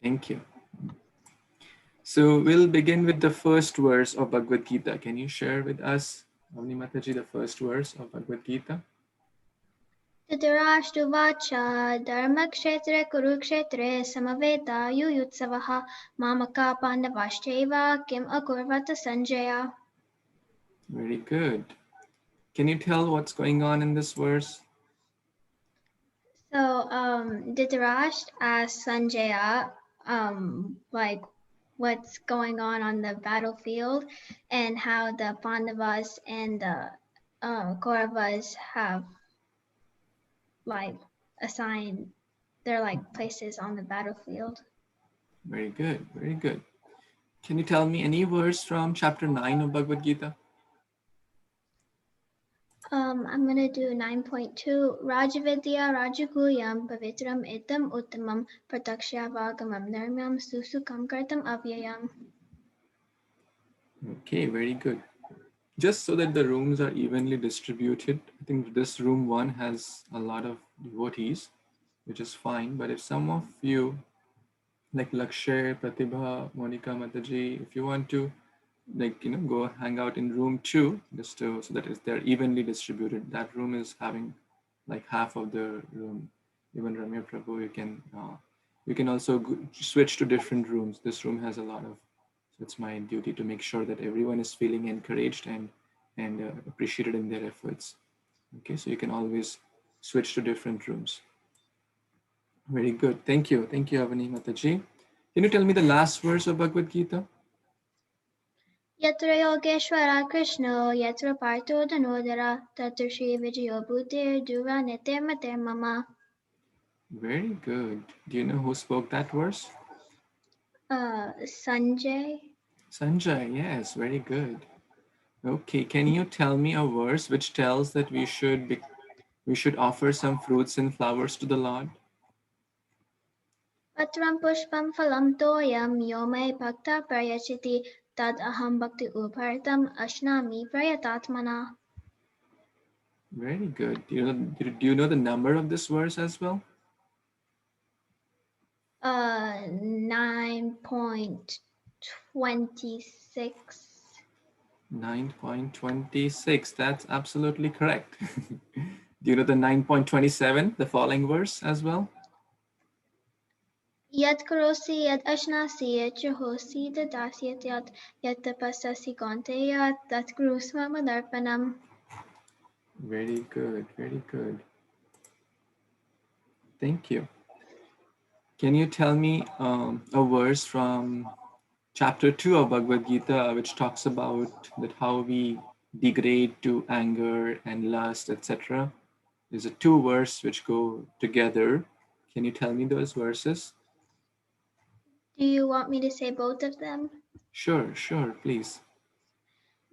Thank you. So we'll begin with the first verse of Bhagavad Gita. Can you share with us, Avani Mataji, the first verse of Bhagavad Gita? Dhritarashtravacha dharmakshetre kurukshetre samaveta yuyutsavaha mamaka pandavaschaiva kim akurvata Sanjaya. Very good. Can you tell what's going on in this verse? So Dhritarashtra asked Sanjaya like what's going on the battlefield and how the Pandavas and the Kauravas have like assigned their like places on the battlefield. Very good, very good. Can you tell me any verse from chapter 9 of Bhagavad Gita? I'm gonna do 9.2. Rajavidya Rajaguyam Pavitram Itam Uttamam Pratakshyavagamam Nirmam Susukam Kartam Avyayam. Okay, very good. Just so that the rooms are evenly distributed, I think this room 1 has a lot of devotees, which is fine. But if some of you, like Lakshay, Pratibha, Monica Mataji, if you want to go hang out in room 2, just so that they're evenly distributed. That room is having like half of the room. Even Ramya Prabhu, you can also switch to different rooms. This room has a lot of, so it's my duty to make sure that everyone is feeling encouraged and appreciated in their efforts. Okay, so you can always switch to different rooms. Very good. Thank you, Avani Mataji. Can you tell me the last verse of Bhagavad Gita? Yatra Yogeshwara Krishna Yatra Partho Dhanodara Tatra Shri Vijayo Bhutir Dura Nitir Matir Mama. Very good. Do you know who spoke that verse? Sanjay. Sanjay, yes, very good. Okay, can you tell me a verse which tells that we should offer some fruits and flowers to the Lord? Patram Pushpam Phalam Toyam Yome Bhakta Prayachiti Tad Aham Bhakti Upartam Ashnami Prayatatmana. Very good. Do you know the number of this verse as well? 9.26. 9.26. That's absolutely correct. Do you know the 9.27, the following verse as well? Yat karosi yat ashnasi yat chahosi dadasi yat tapasasi gonteya tat grusma madarpanam. Very good, very good. Thank you. Can you tell me a verse from chapter 2 of Bhagavad Gita, which talks about that how we degrade to anger and lust, etc.? There's a 2 verse which go together. Can you tell me those verses? Do you want me to say both of them? Sure, please.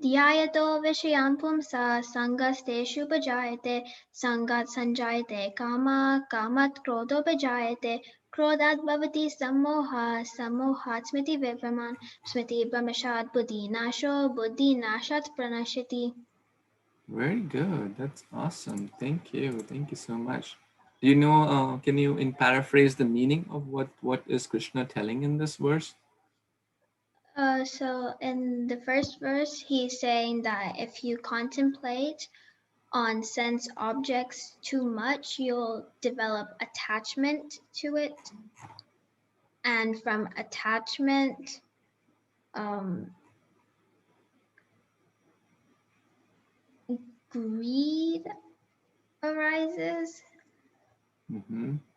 Dhyayato vishayan pumsa sangasteshu bhajayate sangat sanjayate kama kamat krodho bhajayate krodat bhavati sammoha sammohat smiti vibhaman smiti bhamashad buddhi nashat pranashati. Very good. That's awesome. Thank you. Thank you so much. Do you know, can you paraphrase the meaning of what is Krishna telling in this verse? So in the first verse, he's saying that if you contemplate on sense objects too much, you'll develop attachment to it. And from attachment, greed arises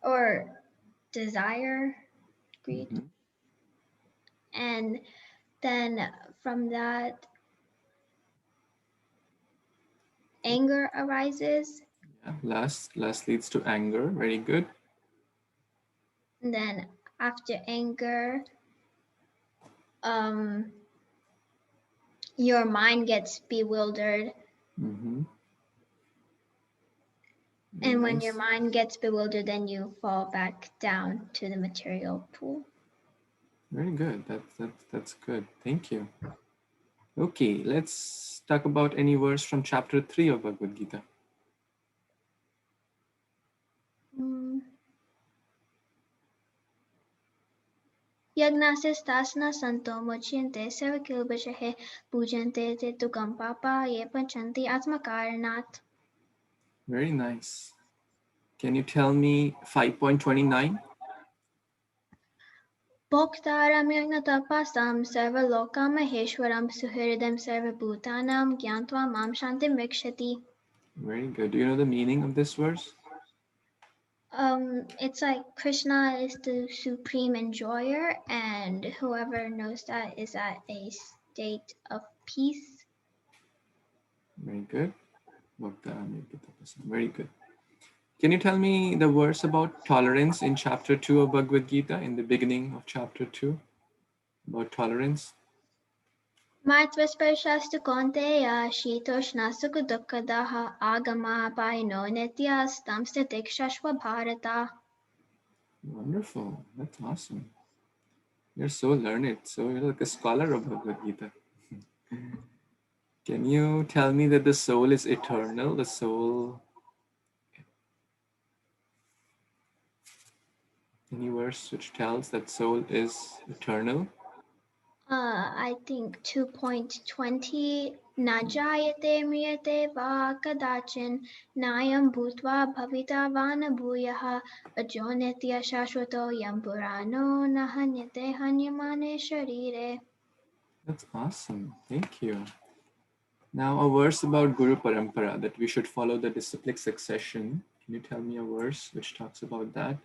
or desire, greed. And then from that, anger arises. Yeah, lust leads to anger. Very good. And then after anger, your mind gets bewildered. And when your mind gets bewildered, then you fall back down to the material pool. Very good. That's good. Thank you. Okay, let's talk about any verse from chapter 3 of Bhagavad Gita. Yagnasistasna santo mochinte sarvakilbashahe pujante te tukam papa ye panchanti atmakaranat. Very nice. Can you tell me 5.29? Bhoktaram yagnatapasam sarvalokam suhridam sarvabhutanam gyantva mam shantim vikshati. Very good. Do you know the meaning of this verse? It's like Krishna is the supreme enjoyer, and whoever knows that is at a state of peace. Very good. Very good. Can you tell me the verse about tolerance in chapter 2 of Bhagavad Gita, in the beginning of chapter 2, about tolerance? Martvaspashastu kaunteya shitoshna sukha agama paino nityas tamstatikshashva bharata. Wonderful. That's awesome. You're so learned. So you're like a scholar of Bhagavad Gita. Can you tell me that the soul is eternal? The soul. Any verse which tells that soul is eternal? I think 2.20 Najayate mriyate va kadachin nayam bhutva bhavita vana bhuyaha ajonetya shashvato yam purano nahanyate hanyamane sharire. That's awesome. Thank you. Now, a verse about Guru Parampara, that we should follow the disciplic succession. Can you tell me a verse which talks about that?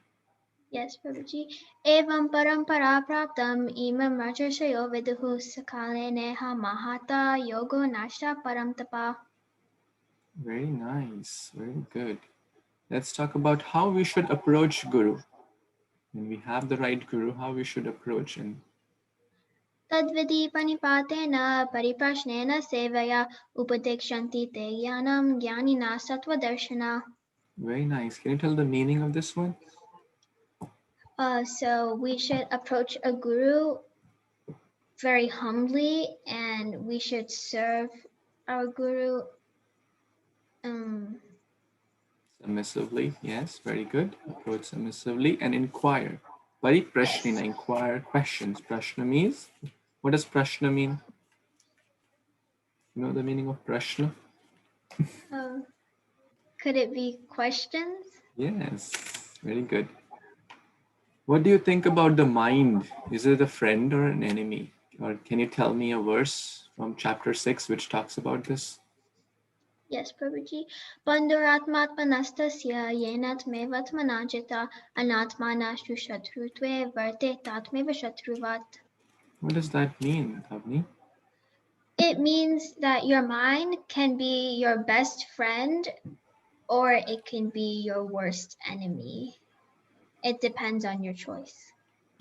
Yes, Prabhuji. Evam parampara praptam imam rajashayo viduhu sakale neha mahata yogo nashta param tapa. Very nice. Very good. Let's talk about how we should approach Guru. When we have the right Guru, how we should approach him. Tadvidi panipatena pariprashnena sevaya upadekshanti te jnanam jnanina sattva darshana. Very nice. Can you tell the meaning of this one? So we should approach a guru very humbly, and we should serve our guru. Submissively. Yes, very good. Approach submissively and inquire. Pariprashnina, Yes. inquire questions. Prashna means, what does prashna mean? You know the meaning of prashna? Could it be questions? Yes, very good. What do you think about the mind? Is it a friend or an enemy? Or can you tell me a verse from chapter 6 which talks about this? Yes, Prabhuji. Panduratmatmanastasya yenatmevatmanajita anatmanashu shatrutve varte tatmeva shatruvat. What does that mean, Avani? It means that your mind can be your best friend or it can be your worst enemy. It depends on your choice.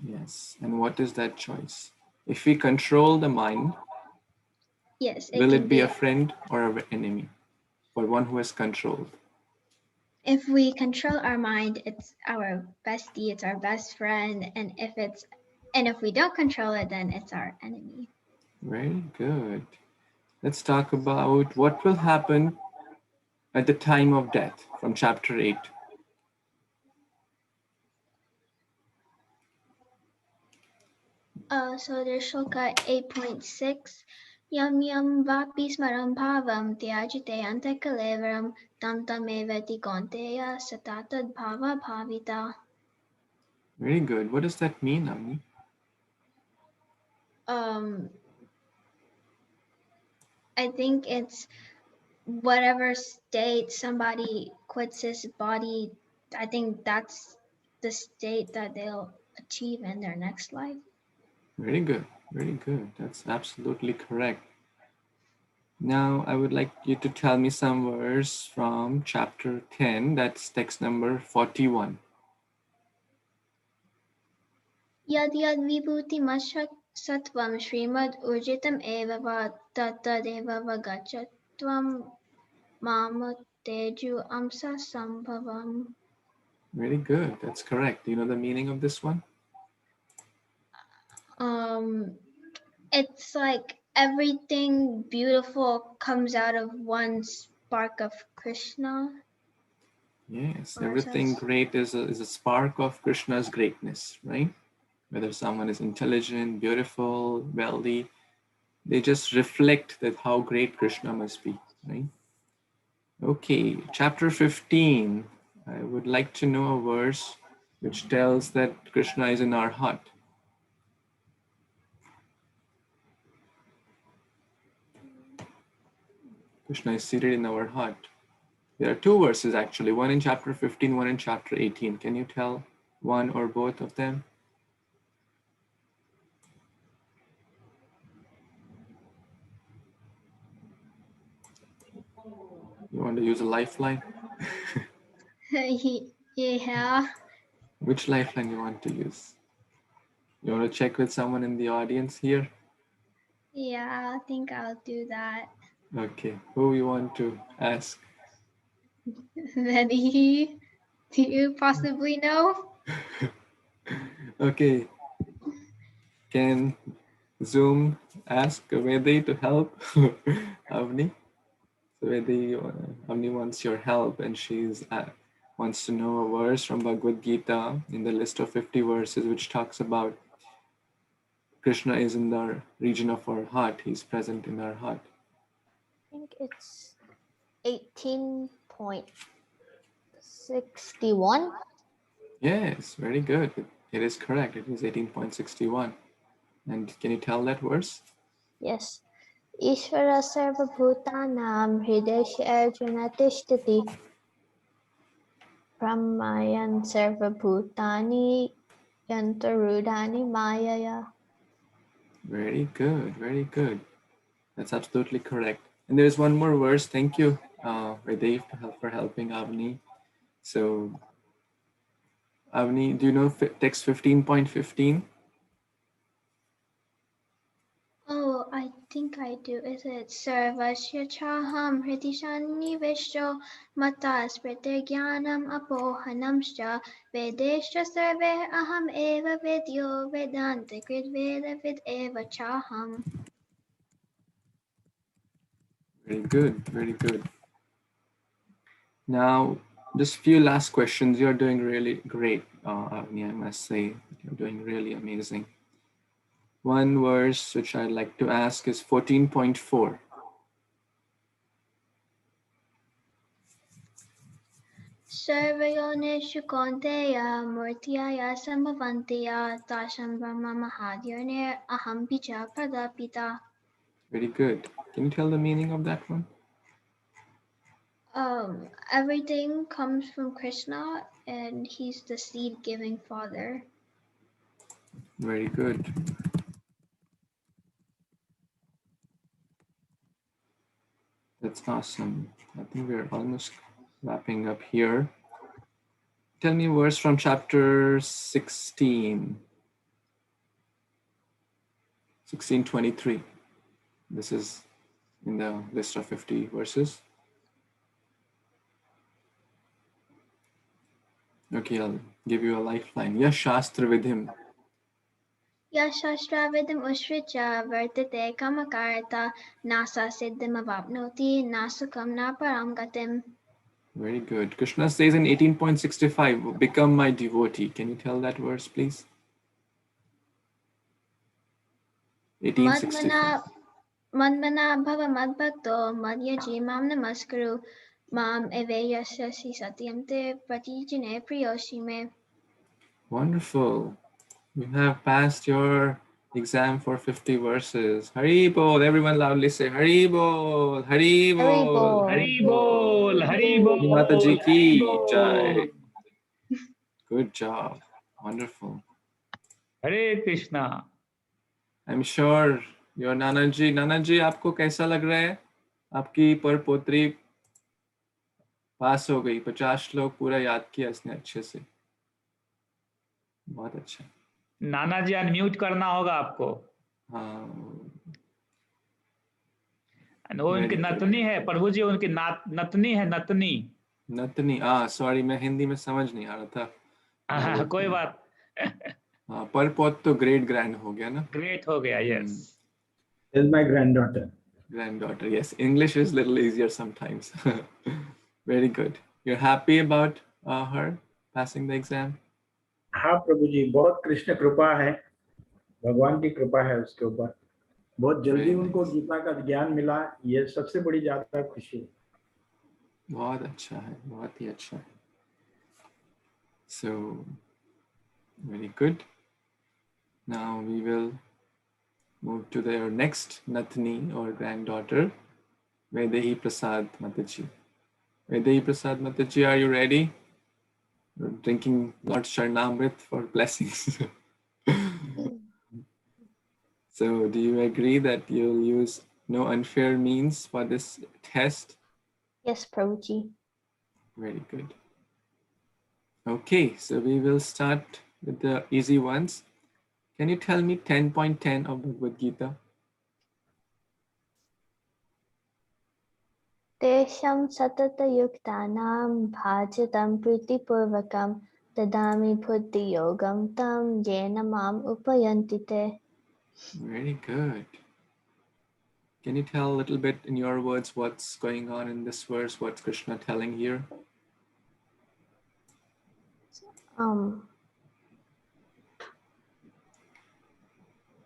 Yes. And what is that choice? If we control the mind, Yes, it will can it be a be. friend or an enemy for one who is controlled? If we control our mind, it's our bestie, it's our best friend, and if we don't control it, then it's our enemy. Very good. Let's talk about what will happen at the time of death from chapter 8. So there's shloka 8.6. Yam yam vapi smaram bhavam tyajite antakalevaram tam tamevati konteya satatad bhava bhavita. Very good. What does that mean, Avani? I think it's whatever state somebody quits his body, I think that's the state that they'll achieve in their next life. Very good. Very good. That's absolutely correct. Now, I would like you to tell me some verse from chapter 10, that's text number 41. Yad yad vibhuti sattvam shrimad urjitam eva va tattadeva vagachatvam mama teju amsa sambhavam. Very good. That's correct. Do you know the meaning of this one? It's like everything beautiful comes out of one spark of Krishna. Yes. Or Everything great is a spark of Krishna's greatness, right? whether someone is intelligent, beautiful, wealthy, they just reflect that how great Krishna must be, right? Okay, chapter 15. I would like to know a verse which tells that Krishna is in our heart. Krishna is seated in our heart. There are two verses actually, one in chapter 15, one in chapter 18. Can you tell one or both of them? You want to use a lifeline? Yeah. Which lifeline you want to use? You want to check with someone in the audience here? Yeah, I think I'll do that. Okay, who you want to ask? Vaidehi, do you possibly know? Okay, can Zoom ask Vaidehi to help Avani? So Vaidehi, Avani wants your help, and she's wants to know a verse from Bhagavad Gita in the list of 50 verses, which talks about Krishna is in the region of our heart. He's present in our heart. I think it's 18.61. Yes, very good. It is correct. It is 18.61. And can you tell that verse? Yes. Ishvara sarva bhutanam hridesha arjuna tishtati brahmayan sarva bhutani yantarudhani mayaya. Very good, very good. That's absolutely correct. And there's one more verse. Thank you, Vaidehi, for helping Avani. So, Avani, do you know text 15.15? Oh, I think I do. Is it Sarvasya Chaham Hritishani Vishyo Mata Sprite Jnanam Apohanamscha Vedesha Sarve Aham Eva Vidyo Vedanta Krid Veda Vid Eva Chaham. Very good, very good. Now, just few last questions. You're doing really great, Avani, I must say. You're doing really amazing. One verse which I'd like to ask is 14.4. Sarvayoneshu Konteya Murtyaya Sambhavantiya Tasham Brahma Mahadyanir Aham Bija Pradapita. Very good. Can you tell the meaning of that one? Everything comes from Krishna and he's the seed giving father. Very good. That's awesome. I think we're almost wrapping up here. Tell me a verse from chapter 16. 16:23. This is in the list of 50 verses. Okay, I'll give you a lifeline. Yes, Shastra Vidhim. Yashashtravidam Ushricha Vartate Kamakarta Nasa Siddhim Avapnoti Nasukam Naparam Gatim. Very good. Krishna says in 18.65, become my devotee. Can you tell that verse, please? 1865. Madmana Bhava Madbhakto Madhyaji Mam Namaskuru Mam Eveyasasi Satyamte Pratijane Priyoshime. Wonderful. You have passed your exam for 50 verses. Hari Bol. Everyone loudly say Hari Bol. Hari Bol. Hari Bol, Hari Bol, Mataji Hari ki Bol. jai. Good job. Wonderful. Hare Krishna. I'm sure your Nana ji, आपको कैसा लग रहा है? आपकी परपोत्री पास हो गई, 50 श्लोक पूरा याद किया इसने अच्छे से. बहुत अच्छा. नाना जी अनम्यूट करना होगा आपको. हाँ. वो उनकी नतनी है प्रभु जी, उनकी नतनी है, नतनी. नतनी. सॉरी, मैं हिंदी में समझ नहीं आ रहा था. कोई बात. हाँ, परपोत तो ग्रेट ग्रैंड हो गया ना. ग्रेट हो गया. Yes. Is my granddaughter. Granddaughter, yes. English is a little easier sometimes. Very good. You're happy about her passing the exam? हाँ प्रभु जी, बहुत कृष्ण कृपा है, भगवान की कृपा है उसके ऊपर। बहुत जल्दी Very उनको nice. गीता का ज्ञान मिला, ये सबसे बड़ी ज्यादा खुशी है। बहुत अच्छा है, बहुत ही अच्छा है. So, very good. Now we will move to their next Natni or granddaughter, Vaidehi Prasad Mataji. Vaidehi Prasad Mataji, are you ready? You're drinking Lord Sharnamrit for blessings. So do you agree that you'll use no unfair means for this test? Yes, Prabhuji. Very good. Okay, so we will start with the easy ones. Can you tell me 10.10 of Bhagavad Gita? Tesham satatayuktanam bhajatam pritipurvakam dadami buddhi yogam tam yena mam upayantite. Very good. Can you tell a little bit in your words what's going on in this verse? What's Krishna telling here?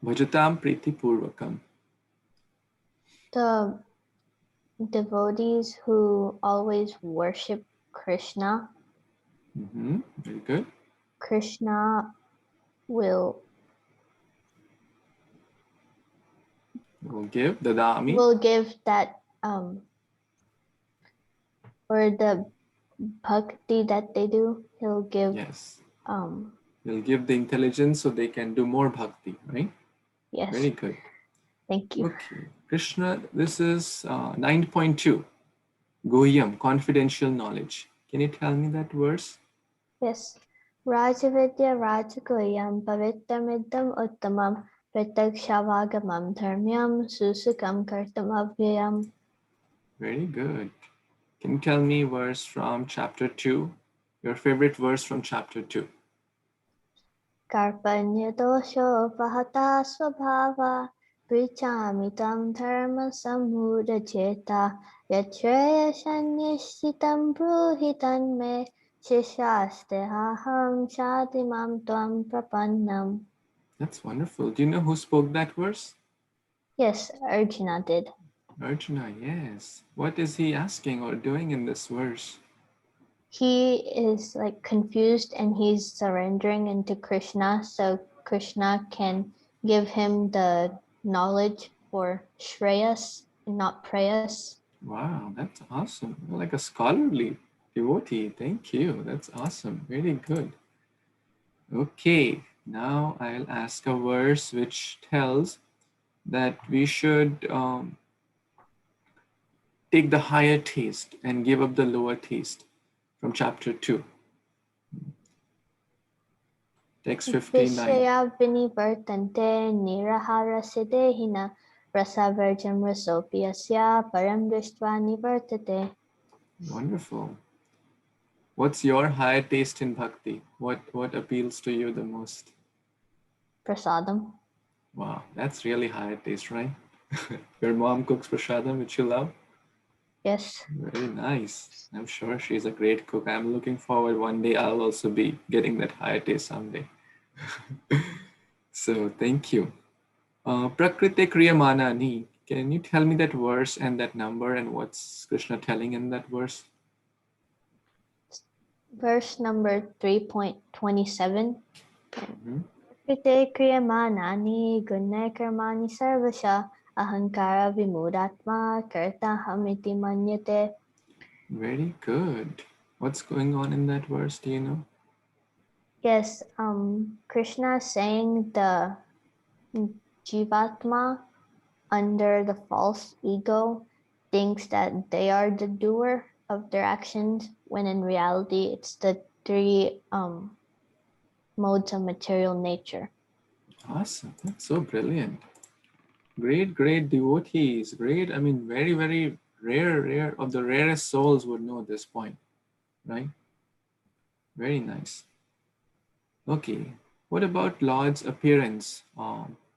Bhajatam Priti Purvakam. The devotees who always worship Krishna, Very good. Krishna will We'll give Dadami. give that or the bhakti that they do, he'll give Yes. um We'll give the intelligence so they can do more bhakti, right? yes. Very good. Thank you. Okay. Krishna, this is 9.2. Guhyam, confidential knowledge. Can you tell me that verse? Yes. Rajavidya Rajagoyam Pavitramidam Uttamam Pratakshawagamam Dharmyam Susukam Kartam Avyayam. Very good. Can you tell me verse from chapter 2? Your favorite verse from chapter 2? Karpanya dosho pahata svabhava Prichami tam dharma samhuda cheta Yatreya shanyishtitam bruhitan me Shishaste aham shadimam tvam prapannam. That's wonderful. Do you know who spoke that verse? Yes, Arjuna did. Arjuna, yes. What is he asking or doing in this verse? He is like confused and he's surrendering into Krishna, so Krishna can give him the knowledge for Shreyas, not Prayas. Wow, that's awesome. You're like a scholarly devotee. Thank you. That's awesome. Very good. Okay, now I'll ask a verse which tells that we should take the higher taste and give up the lower taste from chapter 2, text 59. Vishaya vinivartante nirahara siddhina rasavarjam rasopiyasya param drishtva nivartate. Wonderful. What's your higher taste in bhakti? What appeals to you the most? Prasadam. Wow, that's really higher taste, right? Your mom cooks prasadam, which you love? Yes. Very nice. I'm sure she's a great cook. I'm looking forward one day I'll also be getting that higher taste someday. So thank you. Prakriti Kriyamana Ni. Can you tell me that verse and that number and what's Krishna telling in that verse? Verse number 3.27. Krite kriyamanani gunne karmani sarvasha ahankara vimudatma karta hamiti manyate. Very good. What's going on in that verse? Do you know? Yes, Krishna saying the Jivatma under the false ego thinks that they are the doer of their actions when in reality it's the three modes of material nature. Awesome. That's so brilliant. Great devotees. Great. I mean, very rare of the rarest souls would know this point, right? Very nice. Okay. What about Lord's appearance?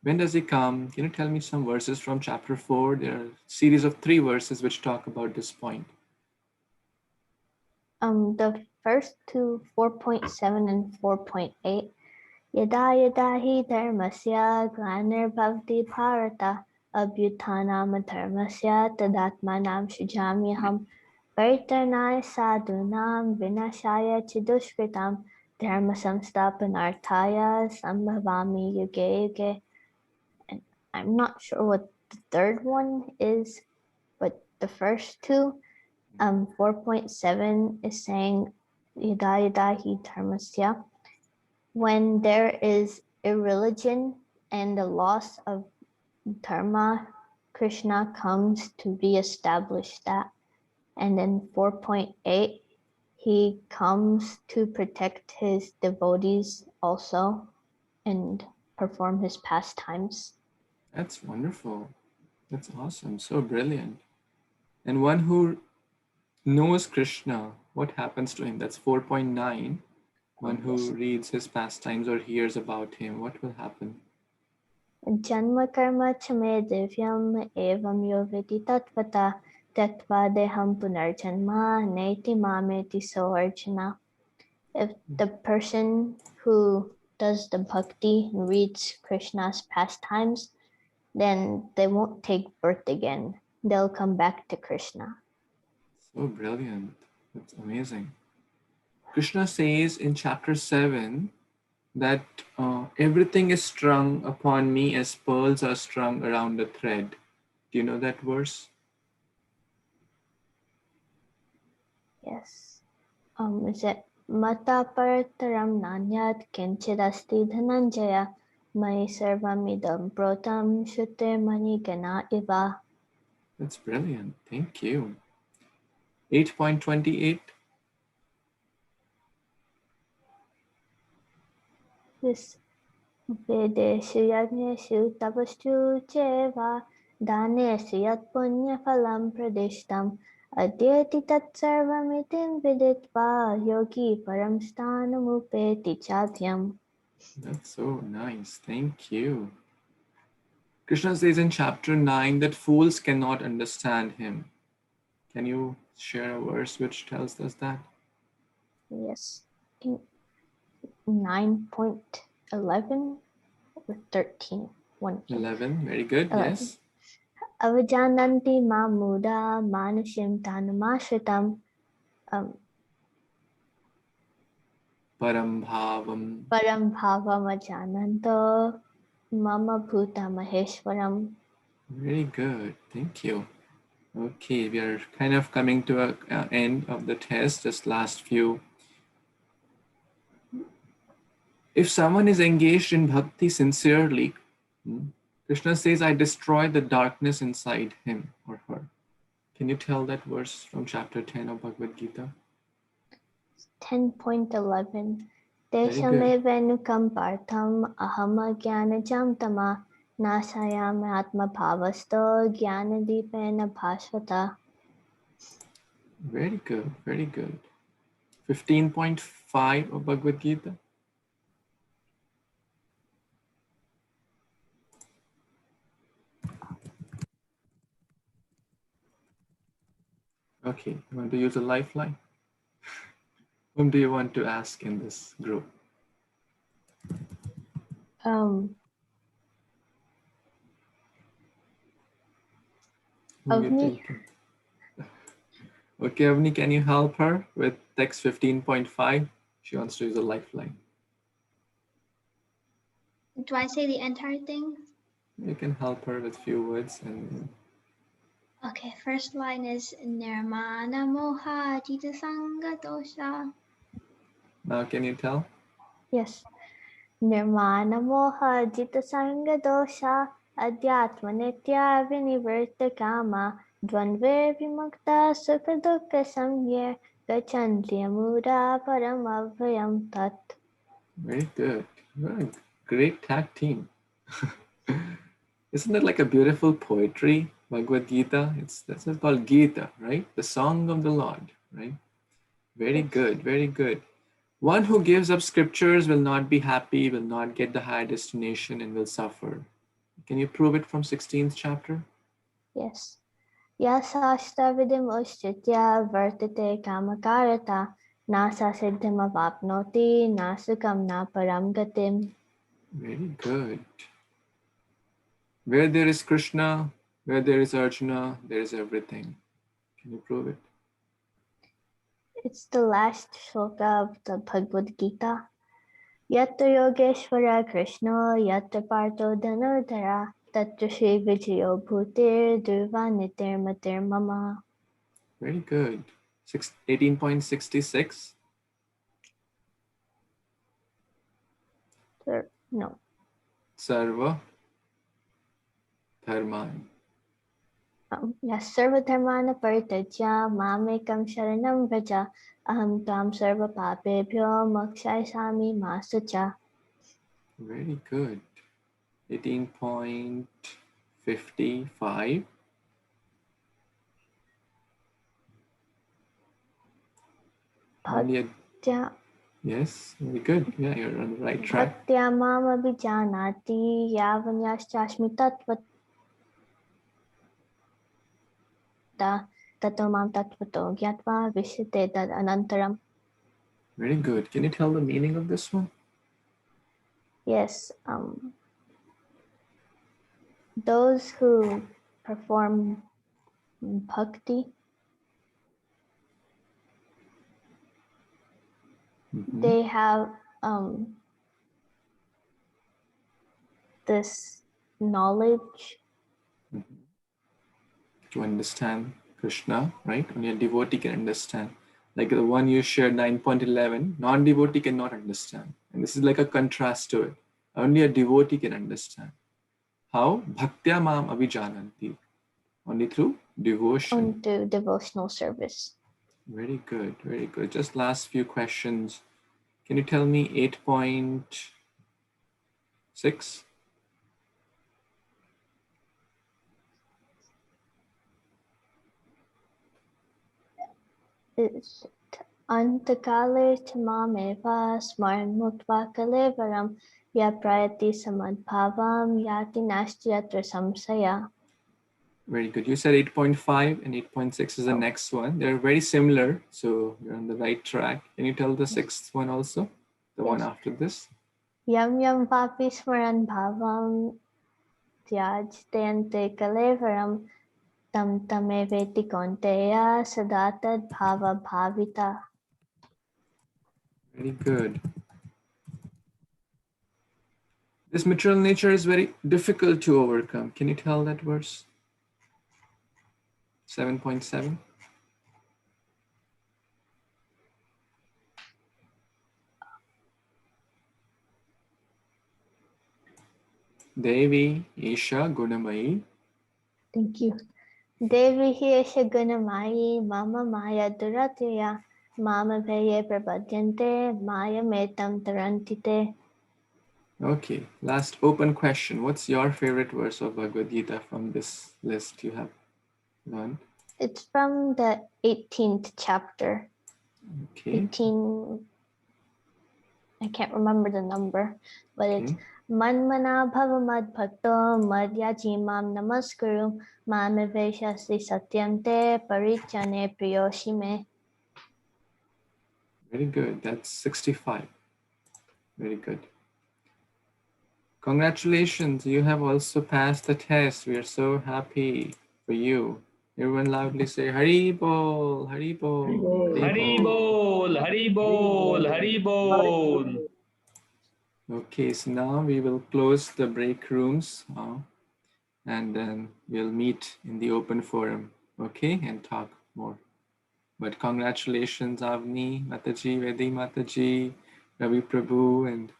When does he come? Can you tell me some verses from chapter 4? There are a series of 3 verses which talk about this point. The first to 4.7 and 4.8. Yada yada hi dharmasya glanirvavati bharata abhyutanam dharmasya tadatmanam shujamyaham Paritarnaya sadhunam vinashaya chidushkritam dharma samstapanarthaya sambhavami yuge yuge. And I'm not sure what the third one is, but the first two, 4.7 is saying yada yada hi dharmasya. When there is irreligion and the loss of dharma, Krishna comes to reestablish that. And then 4.8, he comes to protect his devotees also and perform his pastimes. That's wonderful. That's awesome. So brilliant. And one who knows Krishna, what happens to him? That's 4.9. One who reads his pastimes or hears about him, what will happen? Janma karma chame divyam evam yo vidi tatvata tatva deham punarjanma neti mameti soarjana. If the person who does the bhakti and reads Krishna's pastimes, then they won't take birth again. They'll come back to Krishna. So brilliant. That's amazing. Krishna says in chapter 7 that everything is strung upon me as pearls are strung around a thread. Do you know that verse? Yes. Is it Mata parataram nanyat kinchidasti dhananjaya mai sarvamidam protam shute mani gana iva. That's brilliant. Thank you. 8.28. This Vedeshu yagneshu tapaschu cheva daneshu yat punya phalam pradishtam adyeti tat sarvamitim viditva yogi param sthanam upeti chatyam. That's so nice. Thank you. Krishna says in chapter 9 that fools cannot understand him. Can you share a verse which tells us that? Yes. 9.11 or 13. 11. Very good. 11. Yes. Avajananti mamuda manushim tanamashritam Param bhavam. param bhavam ajananto mama bhuta maheshwaram. Very good. Thank you. Okay, we are kind of coming to an end of the test, just last few. If someone is engaged in bhakti sincerely, Krishna says, I destroy the darkness inside him or her. Can you tell that verse from chapter 10 of Bhagavad Gita? 10.11 Very Deshame good. venukam partham ahama jnanajam tama nasayam atma bhavasto jnanadipena bhasvata. Very good. Very good. 15.5 of Bhagavad Gita. Okay, you want to use a lifeline? Whom do you want to ask in this group? Whom you Avani. think? Okay, Avani, can you help her with text 15.5? She wants to use a lifeline. Do I say the entire thing? You can help her with few words and Okay, first line is Nirmana Moha Jita Sangha Dosha. now can you tell? Yes. Nirmana moha jita sanga dosha adhyatma nitya vinivarta kama dvandve vimukta sukha dukkha samye gachanti amura param avayam tat. Very good. You're a great tag team. Isn't it like a beautiful poetry, Bhagavad Gita? That's called Gita, right? The song of the Lord, right? Very good, very good. One who gives up scriptures will not be happy, will not get the higher destination, and will suffer. Can you prove it from 16th chapter? Yes. Yasashta vidim ushchitya vartate kamakarata nasa siddhim avapnoti, nasukam na param gatim. Very good. Where there is Krishna, where there is Arjuna, there is everything. Can you prove it? It's the last shloka of the Bhagavad Gita. Yatta Yogeshwara Krishna, Yatta Partho Dhanurdhara, Tatra Shri Vijayo Bhutir, Durva Nitir Matir Mama. Very good. 18.66. No. Sarva Dharman. Yes, Sarva Dharmana Parityajya, Mamekam Sharanam Vraja, Aham Tam Sarva Papebhyo Mokshayasami Ma Sucha. Very good. 18.55. Bhaktya Yes, very good. Yeah, you're on the right track. Bhaktya Mam Abhijanati, Yavanyashchashmi Tattvata, Tato Mam Tattvato Gyatva Vishyate Tad Anantaram. Very good. Can you tell the meaning of this one? Yes, those who perform bhakti, they have this knowledge to understand Krishna, right? Only a devotee can understand. Like the one you shared, 9.11, non-devotee cannot understand. And this is like a contrast to it. Only a devotee can understand. How? Bhaktya mam abhijananti. Only through devotion. onto devotional service. Very good, very good. Just last few questions. Can you tell me 8.6? It's Antakale Tamameva Smaran Mutva Kalevaram Yaprayati Samadbhavam Yati Nastyatra Samsaya. Very good. You said 8.5 and 8.6 is the next one. They're very similar, so you're on the right track. Can you tell the sixth one also? The one after this? Yam Yam Papi Smaran Bhavam Tyajtayante Kalevaram Tam Tameveti Konteya Sadatad Bhava Bhavita. Very good. This material nature is very difficult to overcome. Can you tell that verse? 7.7. Devi Isha Gunamayi. Thank you. Devi Hiesha Gunamayi Mama Maya Duratya Mama Veye Prabhadyante Maya Metam Tarantite. Okay, last open question. What's your favorite verse of Bhagavad Gita from this list you have learned? It's from the 18th chapter. Okay. 18, I can't remember the number, but it's Okay. Manmana Bhavamad Bhakto Madhyaji Mam Namaskuru Mame Veshasri Satyam Te Parichane Priyoshime. Very good. That's 65. Very good. Congratulations. You have also passed the test. We are so happy for you. Everyone loudly say Hari Bol, Hari Bol, Hari Bol, Hari Bol, Hari Bol. Okay, so now we will close the break rooms and then we'll meet in the open forum, okay, and talk more. But congratulations, Avani, Mataji, Vaidehi Mataji, Ravi Prabhu, and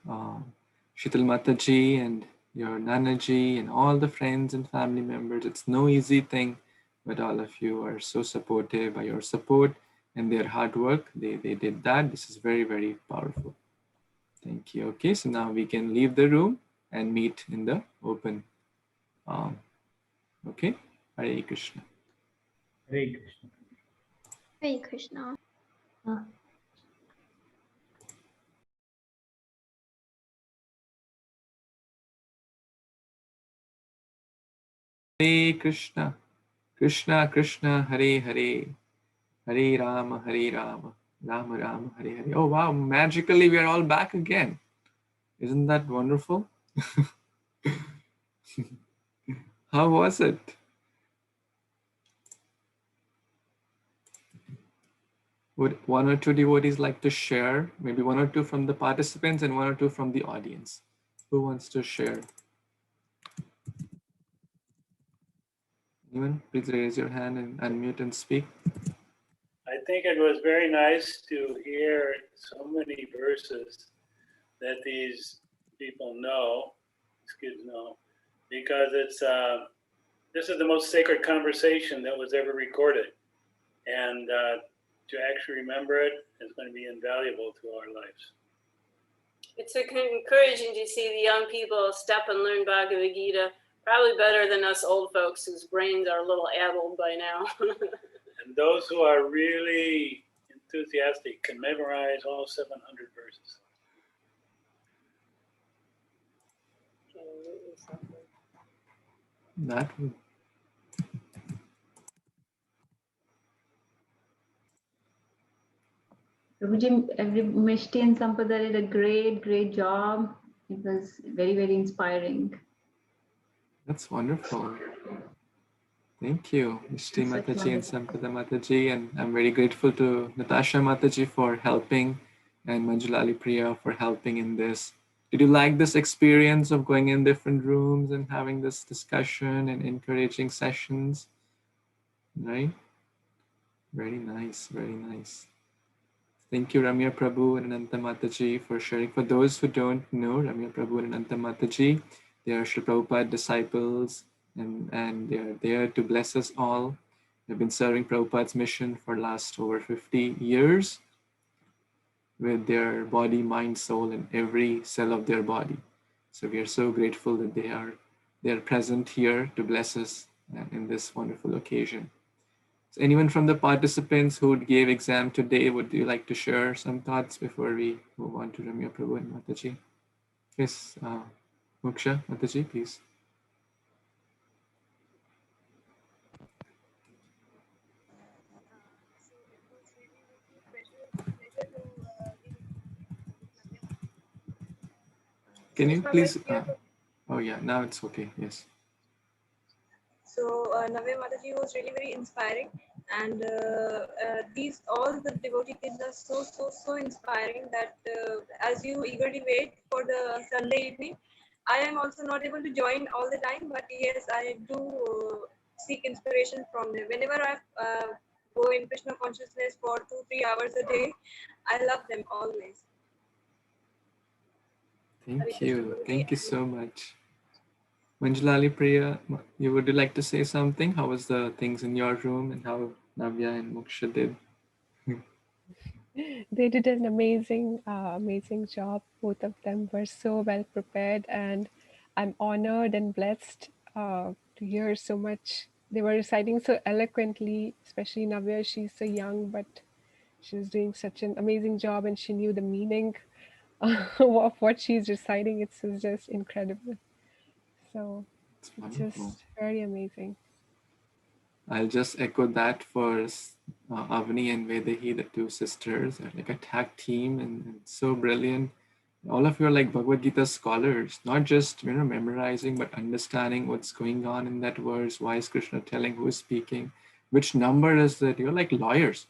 Shital Mataji, and your Nanaji, and all the friends and family members. It's no easy thing, but all of you are so supportive by your support and their hard work. They did that. This is very, very powerful. Thank you. Okay, so now we can leave the room and meet in the open. Okay, Hare Krishna. Hare Krishna. Hare Krishna. Hare Krishna, Krishna Krishna, Hare Hare, Hare Rama, Ram Ram, Hare Hare. Oh wow, magically we are all back again. Isn't that wonderful? How was it? Would one or two devotees like to share? Maybe one or two from the participants and one or two from the audience. Who wants to share? Anyone? Please raise your hand and unmute and speak. I think it was very nice to hear so many verses that these people know, these kids know, because it's this is the most sacred conversation that was ever recorded, and to actually remember it is going to be invaluable to our lives. It's encouraging to see the young people step and learn Bhagavad Gita, probably better than us old folks whose brains are a little addled by now. And those who are really enthusiastic can memorize all 700 verses. That would. Prabhuji, Myshtee and Sampada did a great job. It was very inspiring. That's wonderful. Thank you, Myshtee Such Mataji and wonderful. Sampada Mataji, and I'm very grateful to Natasha Mataji for helping and Manjulali Priya for helping in this. Did you like this experience of going in different rooms and having this discussion and encouraging sessions? Right? Very nice, very nice. Thank you, Ramya Prabhu and Ananta Mataji, for sharing. For those who don't know, Ramya Prabhu and Ananta Mataji, they are Srila Prabhupada disciples, and they are there to bless us all. They've been serving Prabhupada's mission for last over 50 years with their body, mind, soul, and every cell of their body. So we are so grateful that they are present here to bless us in this wonderful occasion. So anyone from the participants who gave exam today, would you like to share some thoughts before we move on to Ramya Prabhu and Mataji? Yes, Moksha, Mataji, please. Can you please? Oh yeah, now it's okay. Yes. So Navya Mataji was really very inspiring, and these all the devotee kids are so inspiring that as you eagerly wait for the Sunday evening, I am also not able to join all the time, but yes, I do seek inspiration from them. Whenever I go in Krishna consciousness for 2-3 hours a day, I love them always. Thank you. Thank you so much. Manjulali Priya, would you like to say something? How was the things in your room and how Navya and Moksha did? They did an amazing job. Both of them were so well prepared, and I'm honored and blessed to hear so much. They were reciting so eloquently, especially Navya. She's so young, but she was doing such an amazing job, and she knew the meaning of what she's reciting. It's just incredible. So it's just very amazing. I'll just echo that for Avani and Vaidehi, the two sisters. They're like a tag team and so brilliant. All of you are like Bhagavad Gita scholars, not just memorizing, but understanding what's going on in that verse. Why is Krishna telling? Who is speaking? Which number is that? You're like lawyers.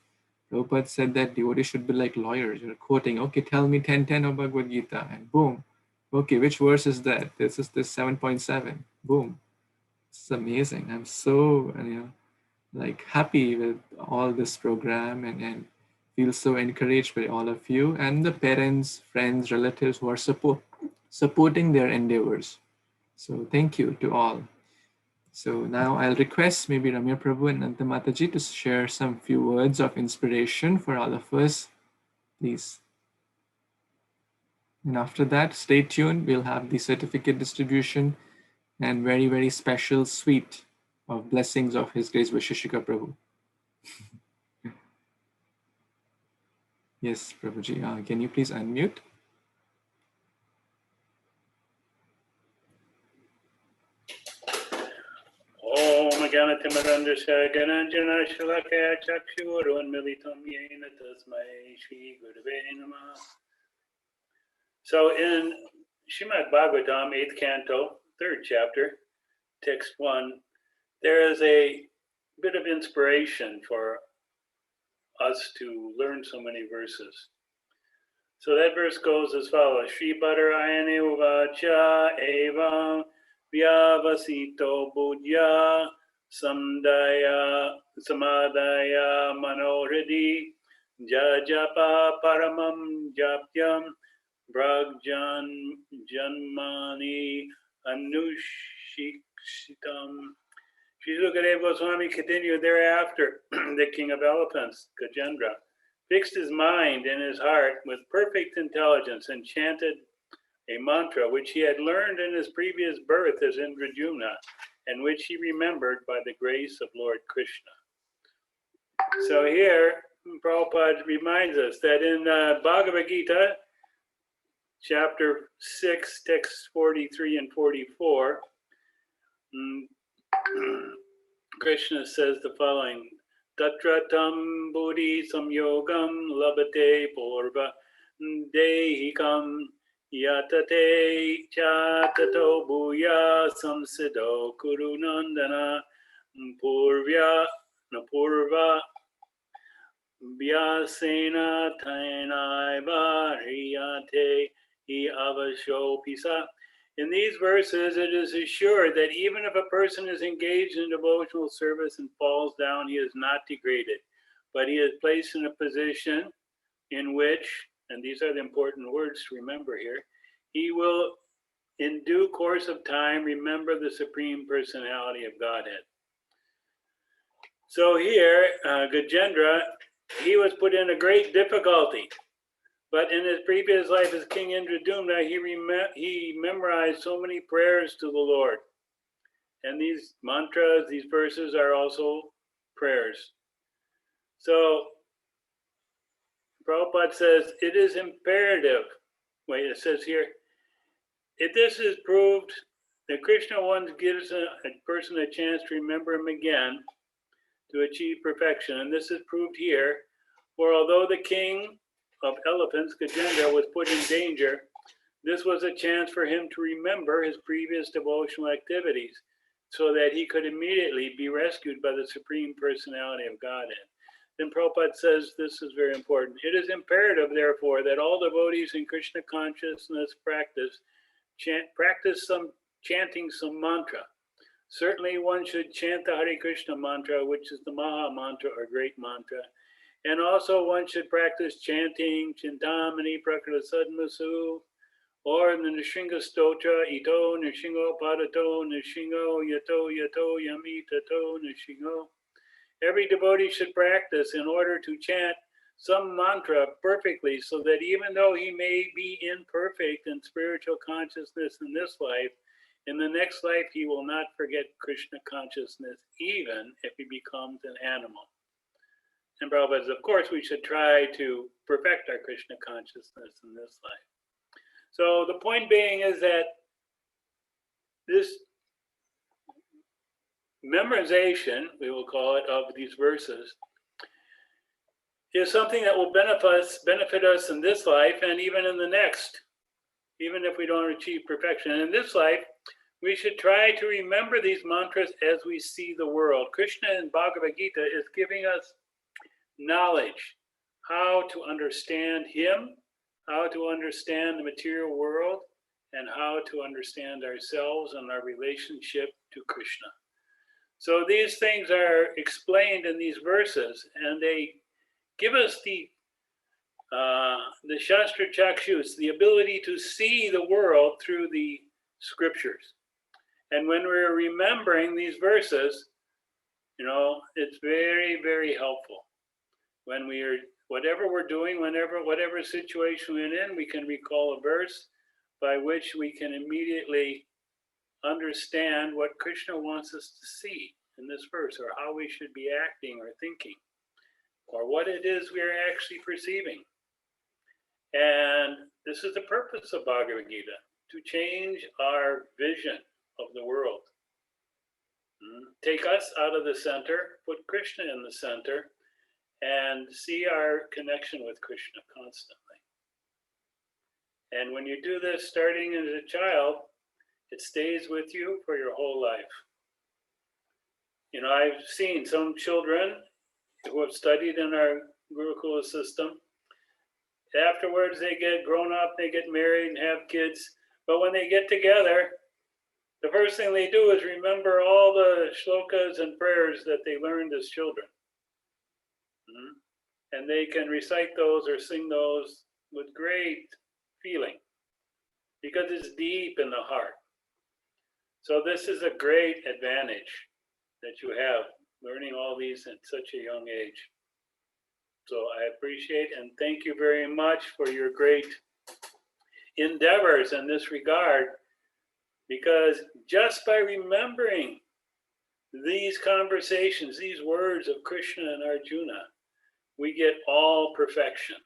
Prabhupada said that devotees should be like lawyers. You're quoting, okay, tell me 10:10 of Bhagavad Gita, and boom. Okay, which verse is that? This is this 7.7. Boom. It's amazing. I'm so like happy with all this program and feel so encouraged by all of you and the parents, friends, relatives who are supporting their endeavors. So thank you to all. So now I'll request maybe Ramya Prabhu and Nanta Mataji to share some few words of inspiration for all of us, please. And after that, stay tuned. We'll have the certificate distribution and very special suite of blessings of His Grace Vaisesika Prabhu. Yes, Prabhuji, can you please unmute? Om Ganatimarandasya Gananjana Shalakaya Chakshurunmilitam Yena Tasmai Shri Gurave Namah. So in Srimad Bhagavatam, 8th canto, 3rd chapter, text 1, there is a bit of inspiration for us to learn so many verses. So that verse goes as follows: Shri Badarayane Uvacha Evam Vyavasito Budya Samadaya Manohridi Jajapa Paramam Japyam Bragjan Janmani Anushiksitam. Sri Sukadeva Goswami continued thereafter. The king of elephants, Gajendra, fixed his mind and his heart with perfect intelligence and chanted a mantra which he had learned in his previous birth as Indradyumna, and which he remembered by the grace of Lord Krishna. So here, Prabhupada reminds us that in Bhagavad Gita, chapter 6, texts 43 and 44, Krishna says the following: Tatra tam buddhi samyogam labate purva dehikam yatate cha tato bhuya samsido kurunandana purva vyasena tainaiva hriyate hi avasho pisa. In these verses, it is assured that even if a person is engaged in devotional service and falls down, he is not degraded, but he is placed in a position in which, and these are the important words to remember here, he will, in due course of time, remember the Supreme Personality of Godhead. So here, Gajendra, he was put in a great difficulty. But in his previous life as King Indradyumna, he memorized so many prayers to the Lord. And these mantras, these verses are also prayers. So Prabhupada says, it is imperative. Wait, it says here, if this is proved that Krishna once gives a person a chance to remember him again to achieve perfection. And this is proved here, for although the king of elephants, Gajendra, was put in danger, this was a chance for him to remember his previous devotional activities so that he could immediately be rescued by the Supreme Personality of Godhead. Then Prabhupada says this is very important. It is imperative, therefore, that all devotees in Krishna consciousness practice chanting some mantra. Certainly one should chant the Hare Krishna mantra, which is the Maha Mantra or great mantra. And also one should practice chanting Chintamani Prakrita Sadmasu, or the Nishinga Stotra, Ito Nishingo Padato Nishingo Yato Yato Yami Tato Nishingo. Every devotee should practice in order to chant some mantra perfectly, so that even though he may be imperfect in spiritual consciousness in this life, in the next life he will not forget Krishna consciousness, even if he becomes an animal. And Prabhupada says, of course, we should try to perfect our Krishna consciousness in this life. So the point being is that this memorization, we will call it, of these verses is something that will benefit us in this life and even in the next, even if we don't achieve perfection. And in this life, we should try to remember these mantras as we see the world. Krishna in Bhagavad Gita is giving us knowledge, how to understand him, how to understand the material world, and how to understand ourselves and our relationship to Krishna. So these things are explained in these verses, and they give us the Shastra Chakshus, the ability to see the world through the scriptures. And when we're remembering these verses, it's very, very helpful. When we are, whatever we're doing, whatever situation we're in, we can recall a verse by which we can immediately understand what Krishna wants us to see in this verse, or how we should be acting or thinking, or what it is we are actually perceiving. And this is the purpose of Bhagavad Gita, to change our vision of the world. Take us out of the center, put Krishna in the center, and see our connection with Krishna constantly. And when you do this starting as a child, it stays with you for your whole life. You know, I've seen some children who have studied in our Gurukula system. Afterwards, they get grown up, they get married and have kids. But when they get together, the first thing they do is remember all the shlokas and prayers that they learned as children. And they can recite those or sing those with great feeling because it's deep in the heart. So this is a great advantage that you have, learning all these at such a young age. So I appreciate and thank you very much for your great endeavors in this regard, because just by remembering these conversations, these words of Krishna and Arjuna, we get all perfection.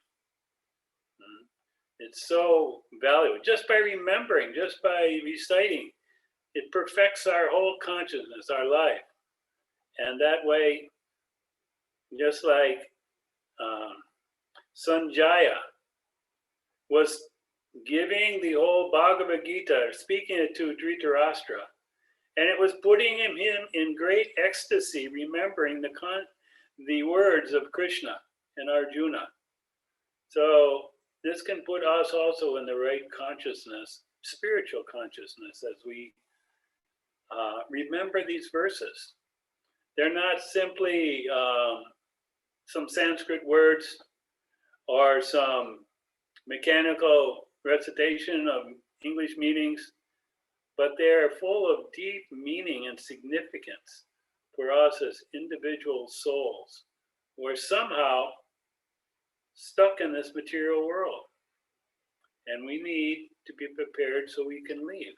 It's so valuable. Just by remembering, just by reciting, it perfects our whole consciousness, our life. And that way, just like Sanjaya was giving the whole Bhagavad Gita, speaking it to Dhritarashtra, and it was putting him in great ecstasy, remembering the words of Krishna and Arjuna. So this can put us also in the right consciousness, spiritual consciousness, as we remember these verses. They're not simply some Sanskrit words or some mechanical recitation of English meanings, but they're full of deep meaning and significance for us as individual souls who are somehow stuck in this material world. And we need to be prepared so we can leave.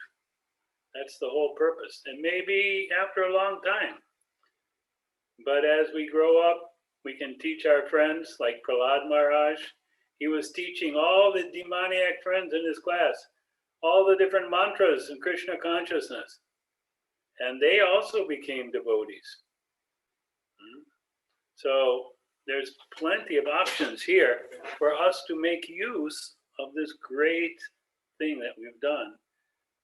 That's the whole purpose. And maybe after a long time. But as we grow up, we can teach our friends like Prahlad Maharaj. He was teaching all the demoniac friends in his class, all the different mantras in Krishna consciousness. And they also became devotees. So there's plenty of options here for us to make use of this great thing that we've done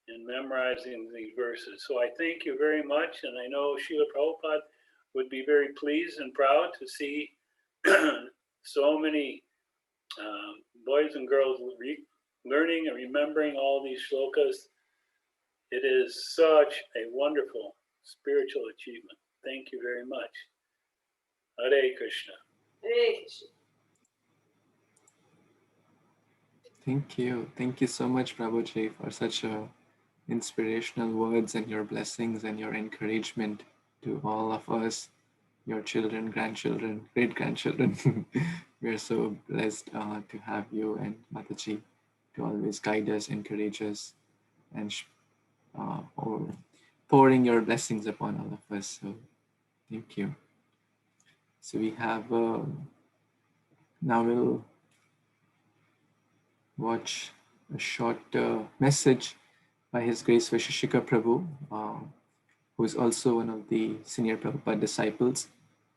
in memorizing these verses. So I thank you very much. And I know Srila Prabhupada would be very pleased and proud to see so many boys and girls learning and remembering all these shlokas. It is such a wonderful spiritual achievement. Thank you very much. Hare Krishna. Hare Krishna. Thank you. Thank you so much, Prabhuji, for such inspirational words and your blessings and your encouragement to all of us, your children, grandchildren, great-grandchildren. We are so blessed to have you and Mataji to always guide us, encourage us, and pouring your blessings upon all of us. So thank you. So we have, now we'll watch a short message by His Grace Vaisesika Prabhu, who is also one of the senior Prabhupada disciples,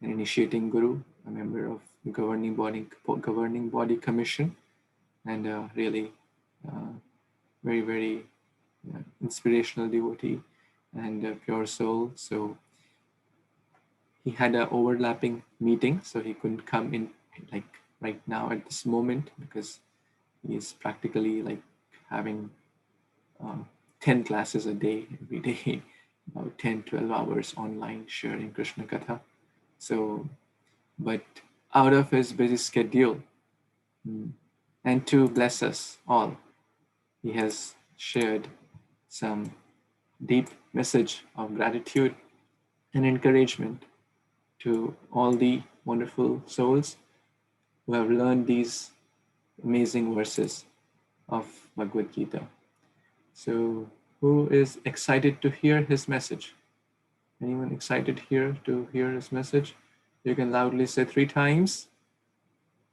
an initiating guru, a member of the governing body commission, and really very, very inspirational devotee and a pure soul. So he had an overlapping meeting, so he couldn't come in like right now at this moment because he is practically like having 10 classes a day every day, about 10-12 hours online sharing Krishna Katha. So, but out of his busy schedule and to bless us all, he has shared some deep message of gratitude and encouragement to all the wonderful souls who have learned these amazing verses of Bhagavad Gita. So who is excited to hear his message? Anyone excited here to hear his message? You can loudly say 3 times.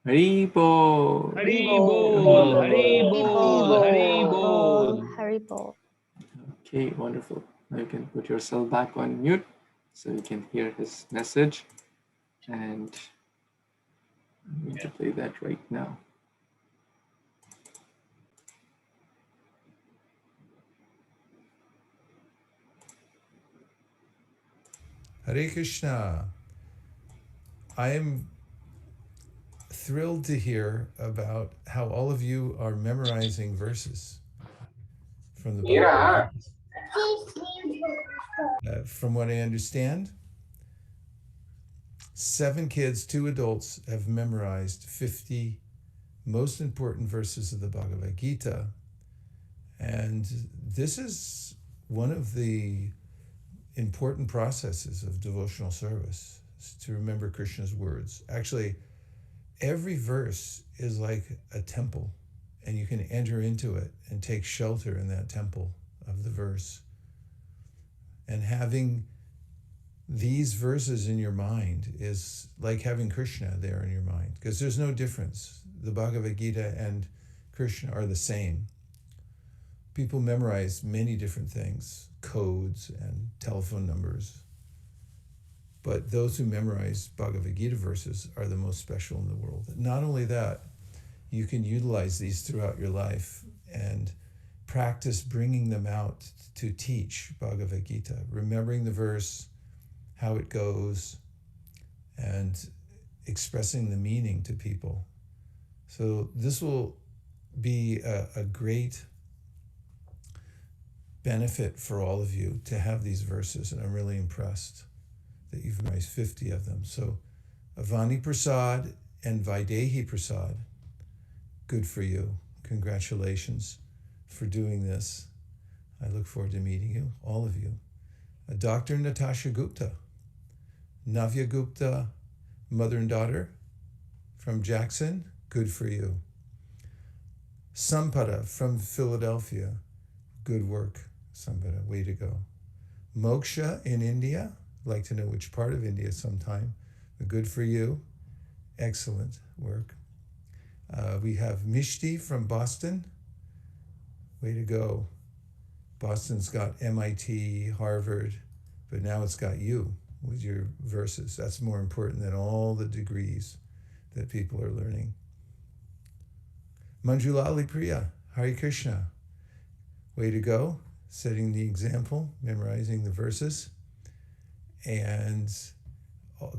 Hari Bol. Hari Bol, Hari Bol, Hari Bol. Hari Bol. Okay, wonderful. Now you can put yourself back on mute so you can hear his message. And I'm going to play that right now. Hare Krishna. I am thrilled to hear about how all of you are memorizing verses from the Bhagavad Gita. From what I understand, 7 kids, 2 adults have memorized 50 most important verses of the Bhagavad Gita. And this is one of the important processes of devotional service, is to remember Krishna's words. Actually, every verse is like a temple, and you can enter into it and take shelter in that temple of the verse. And having these verses in your mind is like having Krishna there in your mind, because there's no difference. The Bhagavad Gita and Krishna are the same. People memorize many different things, codes and telephone numbers. But those who memorize Bhagavad Gita verses are the most special in the world. Not only that, you can utilize these throughout your life and practice bringing them out to teach Bhagavad Gita, remembering the verse, how it goes, and expressing the meaning to people. So this will be a great benefit for all of you to have these verses, and I'm really impressed that you've memorized 50 of them. So Avani Prasad and Vaidehi Prasad, good for you. Congratulations for doing this. I look forward to meeting you, all of you. Dr. Natasha Gupta, Navya Gupta, mother and daughter from Jackson, good for you. Sampada from Philadelphia, good work, Sampada, way to go. Moksha in India, I'd like to know which part of India sometime, but good for you, excellent work. We have Myshtee from Boston, way to go. Boston's got MIT, Harvard, but now it's got you with your verses. That's more important than all the degrees that people are learning. Manjulali Priya, Hare Krishna, way to go, setting the example, memorizing the verses. And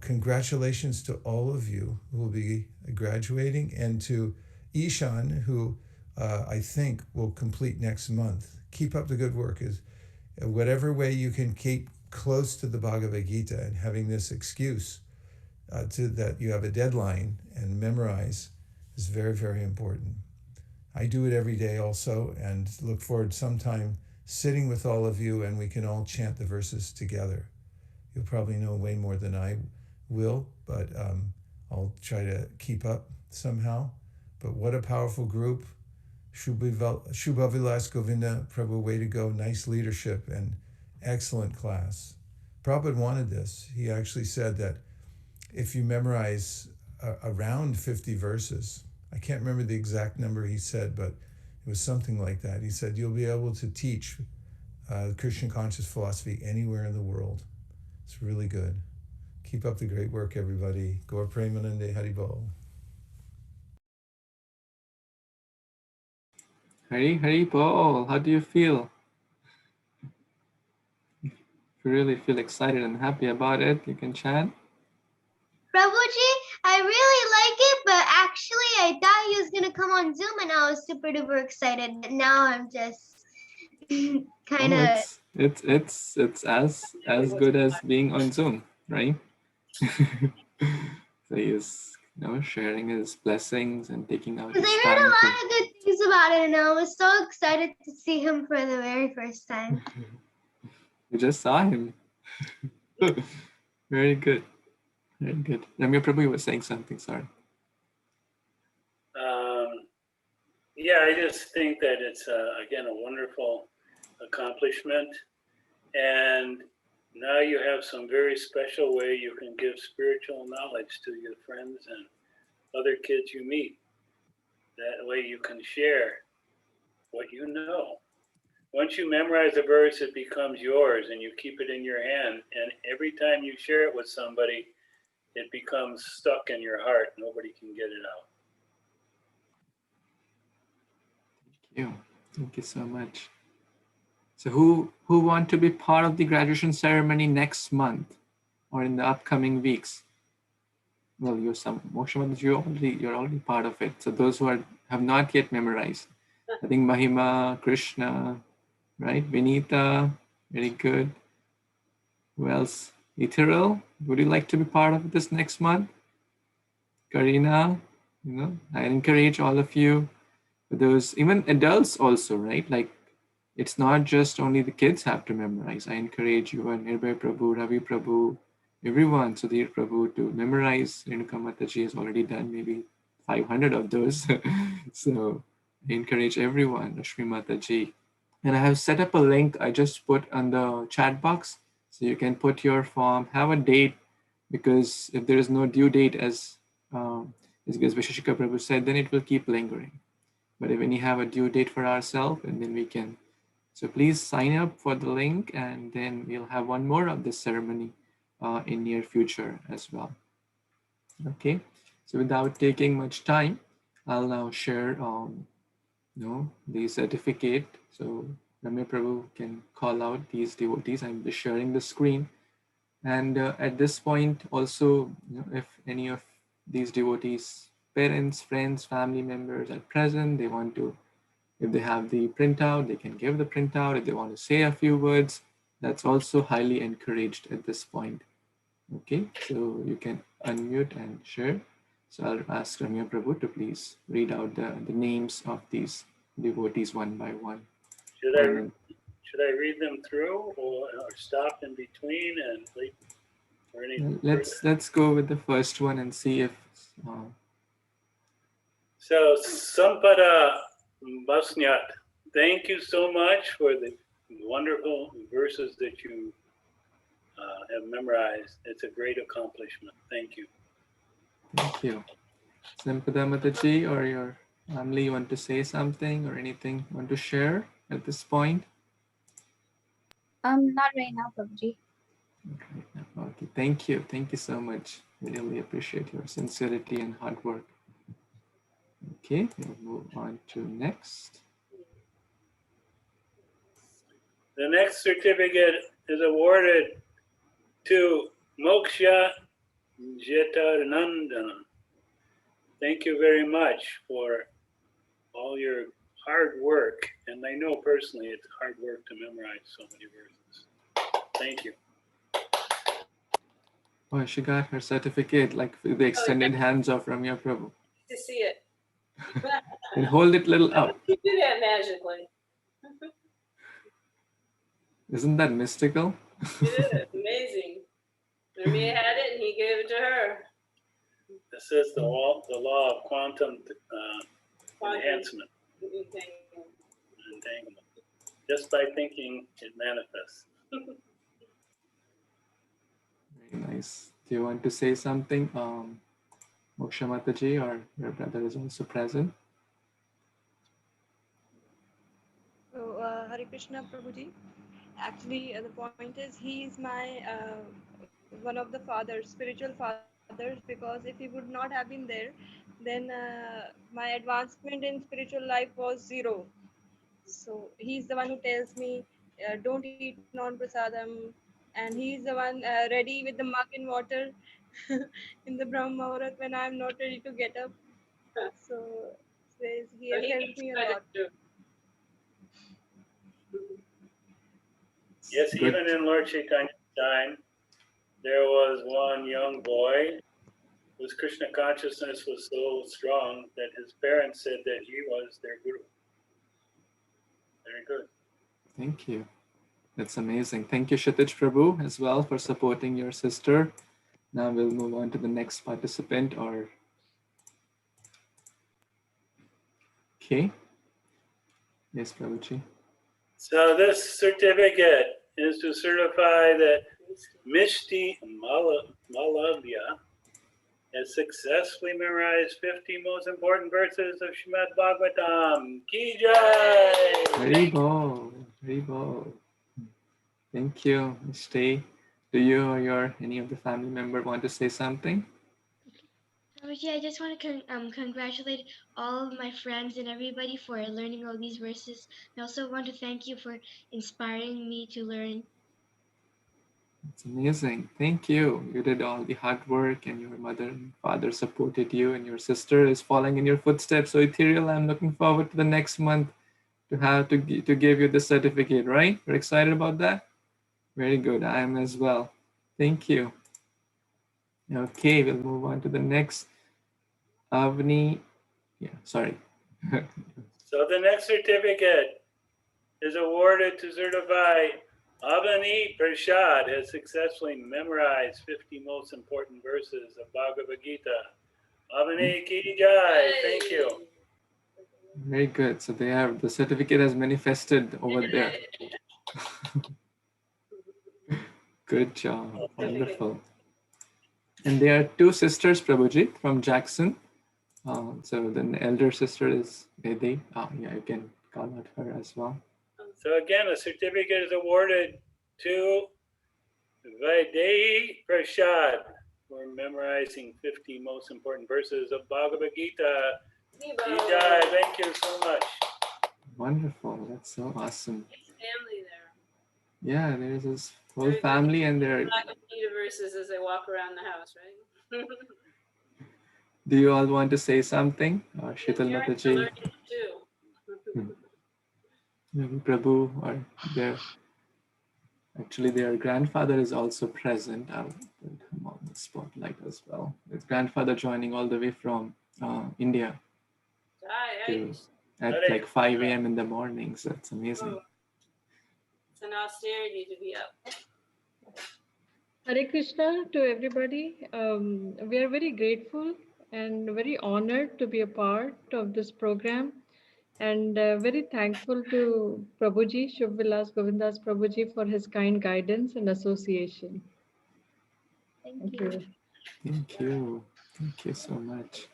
congratulations to all of you who will be graduating, and to Ishan, who I think will complete next month. Keep up the good work. Is whatever way you can keep close to the Bhagavad Gita, and having this excuse to that you have a deadline and memorize is very, very important. I do it every day also, and look forward sometime sitting with all of you, and we can all chant the verses together. You'll probably know way more than I will, but I'll try to keep up somehow. But what a powerful group. Shubhavilas Govinda, Prabhu, way to go. Nice leadership and excellent class. Prabhupada wanted this. He actually said that if you memorize around 50 verses, I can't remember the exact number he said, but it was something like that. He said, you'll be able to teach Christian conscious philosophy anywhere in the world. It's really good. Keep up the great work, everybody. Gaur Premanande Haribol. Hari Paul, how do you feel? If you really feel excited and happy about it, you can chant. Prabhuji, I really like it, but actually I thought he was going to come on Zoom and I was super duper excited. But now I'm just kind of... It's as good as being on Zoom, right? So he's sharing his blessings and taking out his I time. heard a lot of good things about it, and I was so excited to see him for the very first time. You just saw him. Very good. Very good. Ramya Prabhu, you were saying something, sorry. Yeah, I just think that it's, again, a wonderful accomplishment. And now you have some very special way you can give spiritual knowledge to your friends and other kids you meet. That way you can share what you know. once you memorize a verse, it becomes yours and you keep it in your hand. And every time you share it with somebody, it becomes stuck in your heart. Nobody can get it out. Thank you so much. So who want to be part of the graduation ceremony next month or in the upcoming weeks? Well, you're Moksha, you're already part of it. So those who have not yet memorized, I think Mahima, Krishna, right? Vinita, very good. Who else? Ethereal, would you like to be part of this next month? Karina, I encourage all of you, those, even adults also, right? Like, it's not just only the kids have to memorize. I encourage you and Nirbhay Prabhu, Ravi Prabhu, everyone, Sudhir Prabhu, to memorize. Renuka Mataji has already done maybe 500 of those. So I encourage everyone, Rashmi Mataji. And I have set up a link I just put on the chat box. So you can put your form, have a date, because if there is no due date, as Vaisesika Prabhu said, then it will keep lingering. But if we have a due date for ourselves, and then we can. So please sign up for the link, and then we'll have one more of this ceremony in near future as well. Okay. So without taking much time, I'll now share the certificate. So Ramya Prabhu can call out these devotees. I'm just sharing the screen. And at this point also, if any of these devotees, parents, friends, family members are present, they want to, if they have the printout, they can give the printout. If they want to say a few words, that's also highly encouraged at this point. Okay, so you can unmute and share. So I'll ask Ramya Prabhu to please read out the names of these devotees one by one. Should I read them through or stop in between and wait for any? Let's go with the first one and see if. So Sampada Basnyat, thank you so much for the wonderful verses that you have memorized. It's a great accomplishment. Thank you. Thank you. Sampada Mataji or your family, you want to say something or anything you want to share at this point? Not right now, Prabhuji. Okay, thank you. Thank you so much. We really appreciate your sincerity and hard work. Okay, we'll move on to next. The next certificate is awarded to Moksha Jetanandana. Thank you very much for all your hard work. And I know personally it's hard work to memorize so many verses. Thank you. Oh, she got her certificate, like with the extended hands of Ramya Prabhu. To see it. And hold it a little up. You do that magically. Isn't that mystical? It is amazing. Navya had it and he gave it to her. This is the law of quantum enhancement. Entanglement. Just by thinking, it manifests. Very nice. Do you want to say something, Moksha Mataji, or your brother is also present? So, Hare Krishna Prabhuji. Actually, the point is, he is my one of the fathers, spiritual fathers, because if he would not have been there, then my advancement in spiritual life was zero. So he's the one who tells me, don't eat non-prasadam, and he's the one ready with the mug in water in the Brahma Muhurat when I'm not ready to get up. So says he has helped me a lot. Yes, even in Lord Chaitanya's time, there was one young boy whose Krishna consciousness was so strong that his parents said that he was their guru. Very good. Thank you. That's amazing. Thank you, Kshitij Prabhu, as well, for supporting your sister. Now we'll move on to the next participant. Okay. Yes, Prabhuji. So this certificate is to certify that Myshtee Malavya has successfully memorized 50 most important verses of Srimad Bhagavatam. Ki Jai! Haribol, Haribol. Thank you, Myshtee. Do you or any of the family member want to say something? Prabhuji, I just want to congratulate all of my friends and everybody for learning all these verses. I also want to thank you for inspiring me to learn. It's amazing. Thank you. You did all the hard work, and your mother and father supported you, and your sister is following in your footsteps. So, Ethereal, I'm looking forward to the next month to have to give you the certificate, right? We're excited about that? Very good. I am as well. Thank you. Okay, we'll move on to the next. Avani. Yeah, sorry. So the next certificate is awarded to certify Avani Prashad has successfully memorized 50 most important verses of Bhagavad Gita. Avani Ki Jai. Thank you. Very good. So they have the certificate has manifested over there. Good job. Wonderful. And there are two sisters, Prabhuji, from Jackson. So the elder sister is Vaidehi. Yeah, you can call out her as well. So again, a certificate is awarded to Vaidehi Prashad for memorizing 50 most important verses of Bhagavad Gita. Jai, thank you so much. Wonderful. That's so awesome. Family there. Yeah, there's this whole family and they're... Bhagavad Gita verses as they walk around the house, right? Do you all want to say something? Shital Mataji, Prabhu, or their grandfather is also present. I'll put him on the spotlight as well. His grandfather joining all the way from India at like 5 a.m. in the morning. So it's amazing. It's an austerity to be up. Hare Krishna to everybody. We are very grateful and very honored to be a part of this program, and very thankful to Prabhuji, Shubh Vilas Govindas Prabhuji, for his kind guidance and association. Thank you. Thank you. Thank you so much.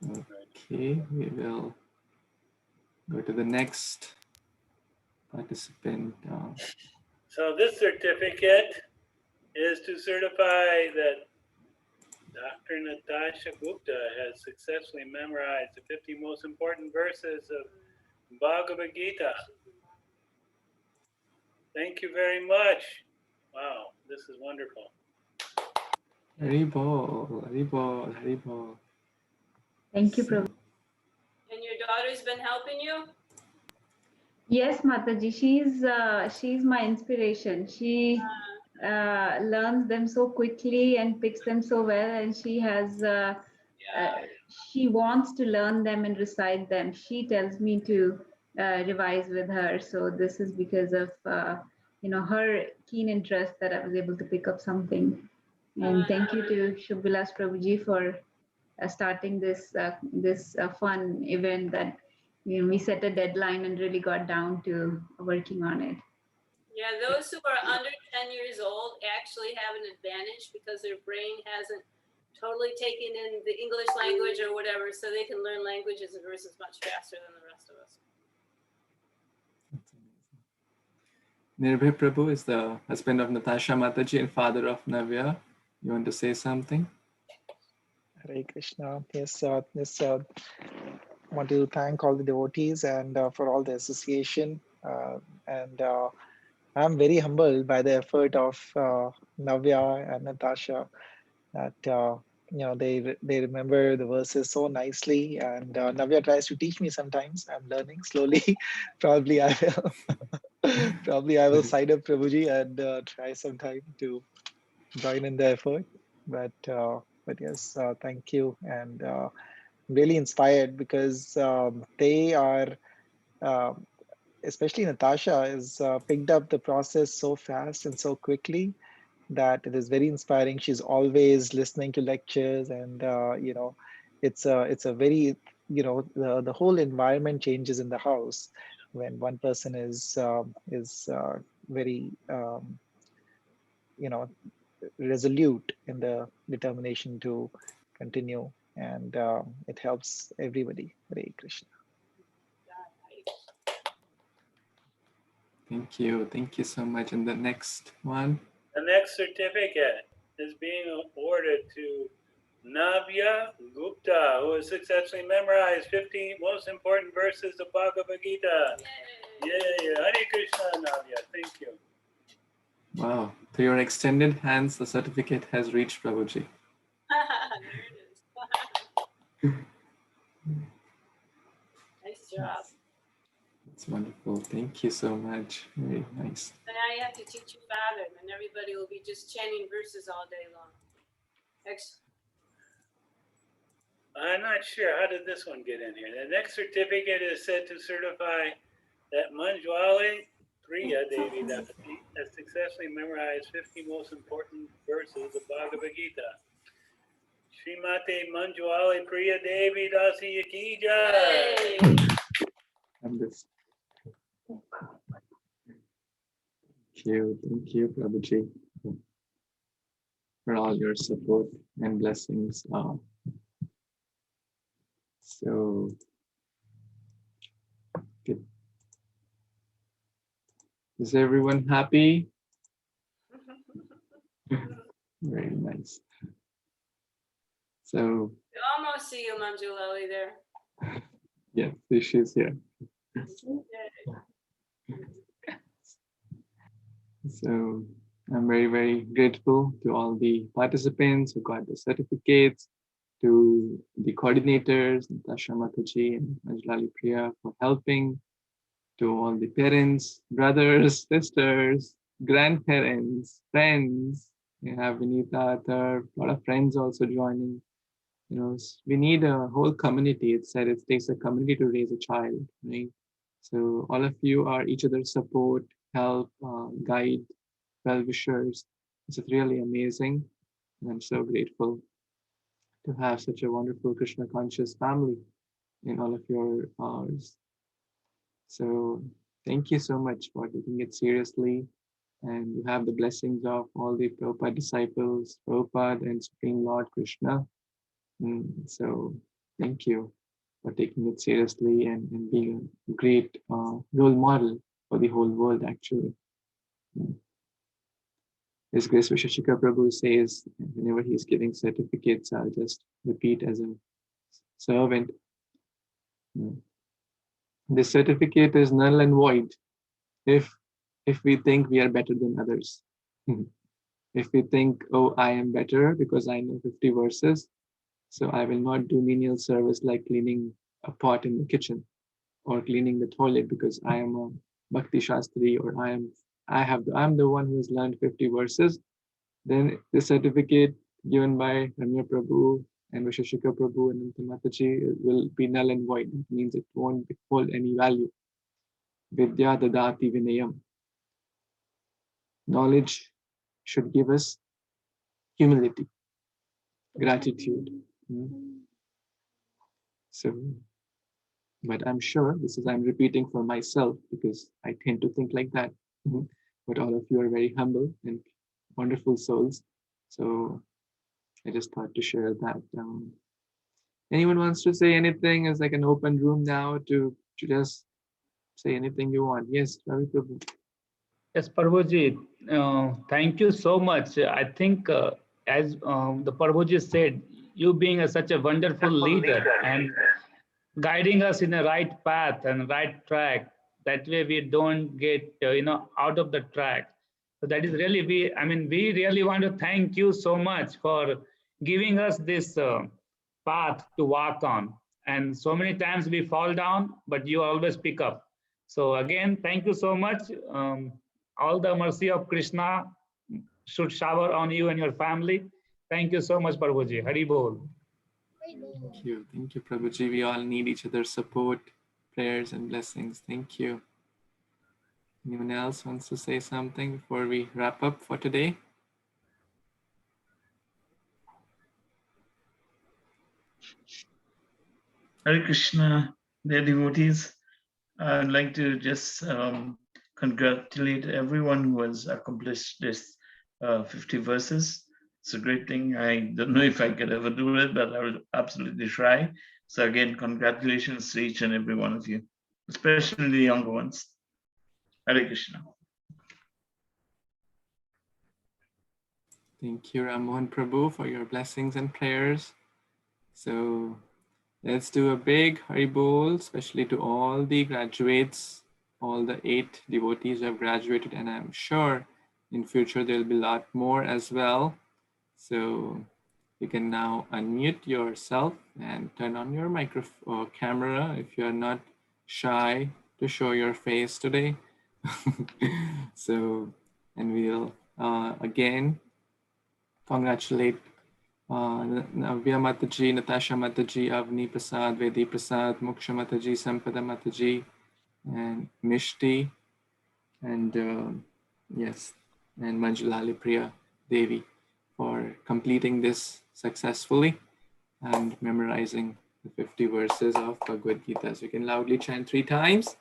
Okay, we will go to the next participant. So this certificate is to certify that Dr. Natasha Gupta has successfully memorized the 50 most important verses of Bhagavad Gita. Thank you very much. Wow, this is wonderful. Haribol, Haribol, Haribol. Thank you, Prabhu. And your daughter's been helping you? Yes, Mataji, she's my inspiration. She learns them so quickly and picks them so well, and she has she wants to learn them and recite them. She tells me to revise with her. So this is because of her keen interest that I was able to pick up something. And thank you to Shubh Vilas Prabhuji for starting this fun event that we set a deadline and really got down to working on it. Yeah, those who are under 10 years old actually have an advantage because their brain hasn't totally taken in the English language or whatever, so they can learn languages and verses much faster than the rest of us. Nirbhay Prabhu is the husband of Natasha Mataji and father of Navya. You want to say something? Hare Krishna. Yes, want to thank all the devotees and for all the association. And I'm very humbled by the effort of Navya and Natasha that they remember the verses so nicely. And Navya tries to teach me sometimes. I'm learning slowly. Probably I will sign up Prabhuji and try sometime to join in the effort. But yes, thank you, and really inspired because they are, especially Natasha, is picked up the process so fast and so quickly that it is very inspiring. She's always listening to lectures, and it's a very the whole environment changes in the house when one person is very resolute in the determination to continue, and it helps everybody. Hare Krishna. Thank you so much. And the next one. The next certificate is being awarded to Navya Gupta, who has successfully memorized 15 most important verses of Bhagavad Gita. Yay! Hare Krishna, Navya. Thank you. Wow. Through your extended hands, the certificate has reached Prabhuji. There it is. Nice job. That's wonderful. Thank you so much. Very nice. So now you have to teach your father, and everybody will be just chanting verses all day long. Excellent. I'm not sure. How did this one get in here? The next certificate is said to certify that Manjwali Priya Devi has successfully memorized 50 most important verses of Bhagavad Gita. Srimati Manjwali Priya Devi Dasi Ki Jai. And this. Thank you, Prabhuji, for all your support and blessings. So good. Is everyone happy? Very nice. So We almost see you, Manjulali, there. yeah, she's here. So I'm very, very grateful to all the participants who got the certificates, to the coordinators, Natasha Mataji and Manjulali Priya for helping, to all the parents, brothers, sisters, grandparents, friends. We have Vinita, a lot of friends also joining. You know, we need a whole community. It said it takes a community to raise a child, right? So all of you are each other's support, help, guide, well-wishers. It's really amazing. And I'm so grateful to have such a wonderful Krishna conscious family in all of your hours. So thank you so much for taking it seriously. And you have the blessings of all the Prabhupada disciples, Prabhupada and Supreme Lord Krishna. So thank you for taking it seriously and being a great role model for the whole world, actually. His Grace Vaisesika Prabhu says, whenever he's giving certificates, I'll just repeat as a servant. The certificate is null and void if we think we are better than others. If we think, oh, I am better because I know 50 verses, so I will not do menial service like cleaning a pot in the kitchen or cleaning the toilet because I am a Bhakti Shastri or I'm the one who has learned 50 verses. Then the certificate given by Ramya Prabhu and Vaisesika Prabhu and Mataji will be null and void. It means it won't hold any value. Vidya dadati vinayam. Knowledge should give us humility, gratitude. So, but I'm sure I'm repeating for myself because I tend to think like that. But all of you are very humble and wonderful souls. So I just thought to share that. Anyone wants to say anything? It's like an open room now to just say anything you want. Yes, Ravi Prabhu. Yes, Prabhuji, thank you so much. I think as the Prabhuji said, you being such a wonderful leader and guiding us in the right path and right track. That way we don't get out of the track. So that is really we really want to thank you so much for giving us this path to walk on. And so many times we fall down, but you always pick up. So again, thank you so much. All the mercy of Krishna should shower on you and your family. Thank you so much, Prabhuji. Hari Bol. Thank you, Prabhuji. We all need each other's support, prayers, and blessings. Thank you. Anyone else wants to say something before we wrap up for today? Hare Krishna, dear devotees. I'd like to just congratulate everyone who has accomplished this 50 verses. It's a great thing. I don't know if I could ever do it, but I will absolutely try. So again, congratulations to each and every one of you, especially the younger ones. Hare Krishna. Thank you, Ramohan Prabhu, for your blessings and prayers. So let's do a big Haribol, especially to all the graduates, all the 8 devotees who have graduated, and I'm sure in future there'll be a lot more as well. So you can now unmute yourself and turn on your camera if you're not shy to show your face today. So, and we'll again congratulate Navya Mataji, Natasha Mataji, Avani Prasad, Vaidehi Prasad, Moksha Mataji, Sampada Mataji, and Myshtee, and yes, and Manjulali Priya Devi for completing this successfully and memorizing the 50 verses of Bhagavad Gita. So you can loudly chant 3 times.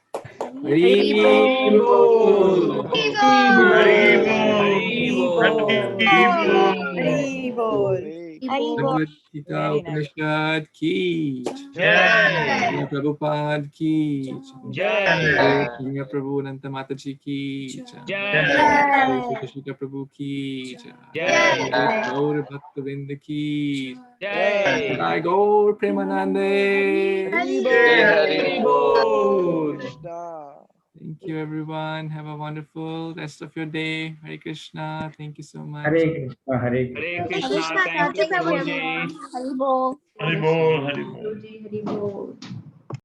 Bhagavad Gita Upanishad ki Jai. Prabhupada ki Jai. Shamya Prabhu Nanta Mataji ki Jai. Vaisesika Prabhu ki Jai. Gaur Bhaktavinda ki Jai. Gaur Premanande. Thank you, everyone. Have a wonderful rest of your day. Hare Krishna. Thank you so much. Hare Krishna, Hare Hare Krishna. Krishna. Thank you, Prabhuji. Haribol. Hari Bol, Hari Bol. Prabhuji, Hari Bol.